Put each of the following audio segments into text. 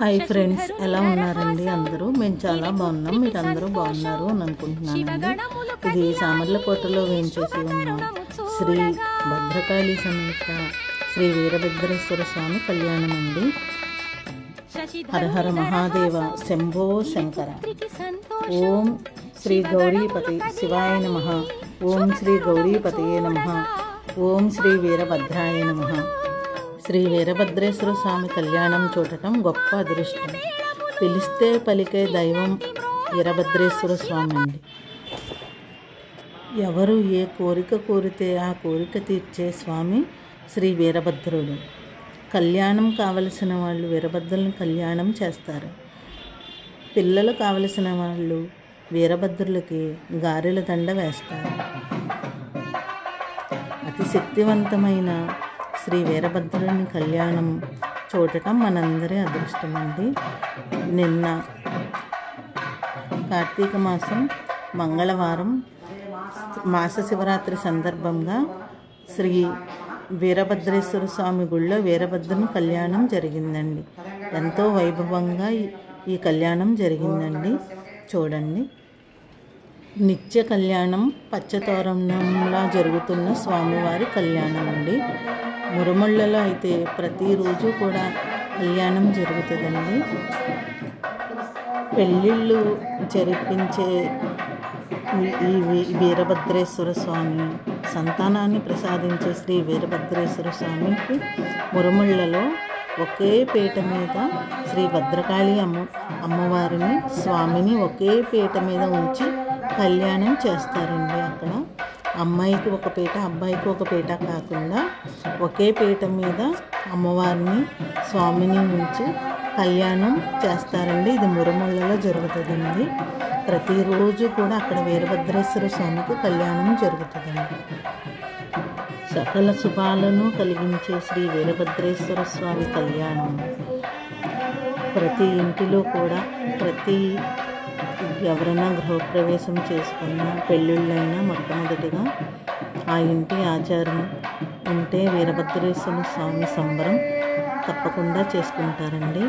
Hi friends, ఎలా ఉన్నారండి అందరూ? మేము చాలా బాగున్నాం. మీరు అందరూ బాగున్నారు అని అనుకుంటున్నానండి. ఇది సామర్లకోటలో వేయించేసి ఉన్న శ్రీ భద్రకాళి సమేత శ్రీ వీరభద్రేశ్వర స్వామి కళ్యాణం అండి. హరహర మహాదేవ, శంభో శంకర. ఓం శ్రీ గౌరీపతి శివాయ నమః. ఓం శ్రీ గౌరీపతయే నమః. ఓం శ్రీ వీరభద్రాయ నమః. శ్రీ వీరభద్రేశ్వర స్వామి కళ్యాణం చూడటం గొప్ప అదృష్టం. పిలిస్తే పలికే దైవం వీరభద్రేశ్వర స్వామి అండి. ఎవరు ఏ కోరిక కోరితే ఆ కోరిక తీర్చే స్వామి శ్రీ వీరభద్రుడు. కళ్యాణం కావలసిన వాళ్ళు వీరభద్రులను కళ్యాణం చేస్తారు. పిల్లలు కావలసిన వాళ్ళు వీరభద్రులకి గారెల దండ వేస్తారు. అతి శక్తివంతమైన శ్రీ వీరభద్రుని కళ్యాణం చూడటం మనందరి అదృష్టమండి. నిన్న కార్తీక మాసం మంగళవారం మాస శివరాత్రి సందర్భంగా శ్రీ వీరభద్రేశ్వర స్వామి గుళ్ళో వీరభద్రుని కళ్యాణం జరిగిందండి. ఎంతో వైభవంగా ఈ కళ్యాణం జరిగిందండి. చూడండి, నిత్య కళ్యాణం పచ్చతోరణంలా జరుగుతున్న స్వామివారి కళ్యాణం అండి. మురుమళ్ళలో అయితే ప్రతిరోజు కూడా కళ్యాణం జరుగుతుందండి. పెళ్ళిళ్ళు జరిపించే ఈ వీరభద్రేశ్వర స్వామి, సంతానాన్ని ప్రసాదించే శ్రీ వీరభద్రేశ్వర స్వామికి మురుమళ్ళలో ఒకే పీట మీద శ్రీ భద్రకాళి అమ్మవారిని స్వామిని ఒకే పీట మీద ఉంచి కళ్యాణం చేస్తారండి. అక్కడ అమ్మాయికి ఒక పీట, అబ్బాయికి ఒక పీట కాకుండా ఒకే పీట మీద అమ్మవారిని స్వామిని ఉంచి కళ్యాణం చేస్తారండి. ఇది మురుమళ్ళలో జరుగుతుందండి. ప్రతిరోజు కూడా అక్కడ వీరభద్రేశ్వర స్వామికి కళ్యాణం జరుగుతుందండి. సకల శుభాలను కలిగించే శ్రీ వీరభద్రేశ్వర స్వామి కళ్యాణం ప్రతి ఇంటిలో కూడా ఎవరైనా గృహప్రవేశం చేసుకున్నా పెళ్ళిళ్ళైనా మొట్టమొదటిగా ఆ ఇంటి ఆచారం ఉంటే వీరభద్రేశ్వర స్వామి సంబరం తప్పకుండా చేసుకుంటారండి.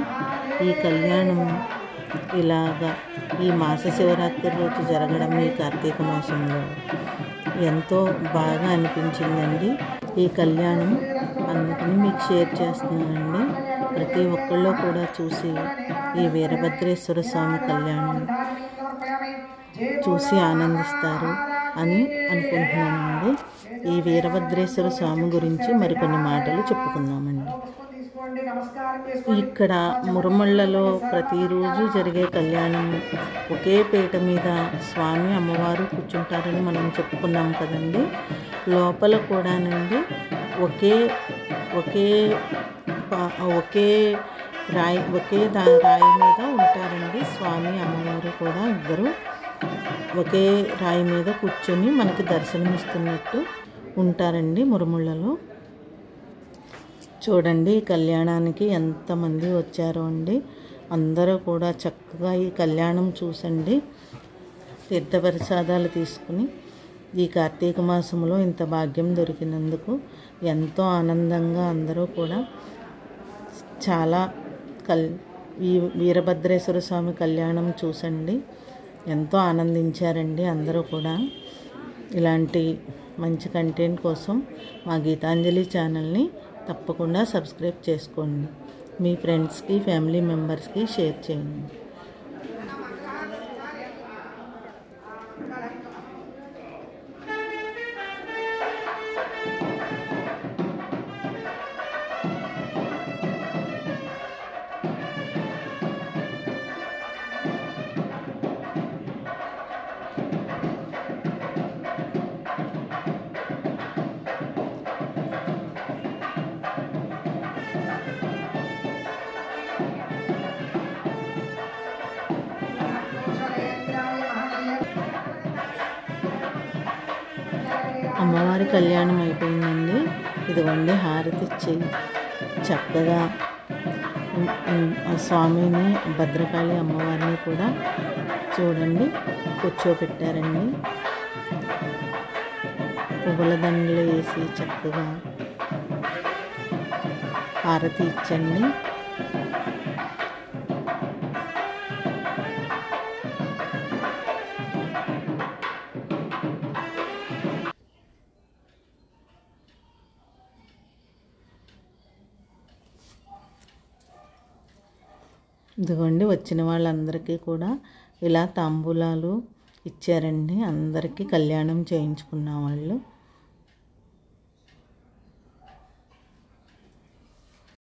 ఈ కళ్యాణం ఇలాగా ఈ మాస శివరాత్రి రోజు జరగడం ఈ కార్తీక మాసంలో ఎంతో బాగా అనిపించిందండి. ఈ కళ్యాణం అందుకని మీకు షేర్ చేస్తున్నానండి. ప్రతి ఒక్కళ్ళు కూడా చూసి ఈ వీరభద్రేశ్వర స్వామి కళ్యాణం చూసి ఆనందిస్తారు అని అనుకుంటున్నానండి. ఈ వీరభద్రేశ్వర స్వామి గురించి మరికొన్ని మాటలు చెప్పుకుందామండి. ఇక్కడ మురుమళ్ళలో ప్రతిరోజు జరిగే కళ్యాణం ఒకే పీట మీద స్వామి అమ్మవారు కూర్చుంటారని మనం చెప్పుకున్నాం కదండి. లోపల కూడానండి ఒకే రాయి మీద ఉంటారండి. స్వామి అమ్మవారు కూడా ఇద్దరు ఒకే రాయి మీద కూర్చొని మనకి దర్శనమిస్తున్నట్టు ఉంటారండి మురుమళ్ళలో. చూడండి, ఈ కళ్యాణానికి ఎంతమంది వచ్చారో అండి. అందరూ కూడా చక్కగా ఈ కళ్యాణం చూసండి తీర్థప్రసాదాలు తీసుకుని ఈ కార్తీక మాసంలో ఇంత భాగ్యం దొరికినందుకు ఎంతో ఆనందంగా అందరూ కూడా చాలా ఈ వీరభద్రేశ్వర స్వామి కళ్యాణం చూసండి ఎంతో ఆనందించారండి అందరూ కూడా. ఇలాంటి మంచి కంటెంట్ కోసం మా గీతాంజలి ఛానల్ని తప్పకుండా సబ్స్క్రైబ్ చేసుకోండి. మీ ఫ్రెండ్స్కి, ఫ్యామిలీ మెంబర్స్కి షేర్ చేయండి. అమ్మవారి కళ్యాణం అయిపోయిందండి. ఇదిగోండి, హారతి ఇచ్చి చక్కగా స్వామిని భద్రకాళి అమ్మవారిని కూడా చూడండి కూర్చోపెట్టారండి. పువ్వుల దండలు వేసి చక్కగా హారతి ఇచ్చండి. ఇదిగోండి వచ్చిన వాళ్ళందరికీ కూడా ఇలా తాంబూలాలు ఇచ్చారండి. అందరికీ కళ్యాణం చేయించుకున్న వాళ్ళు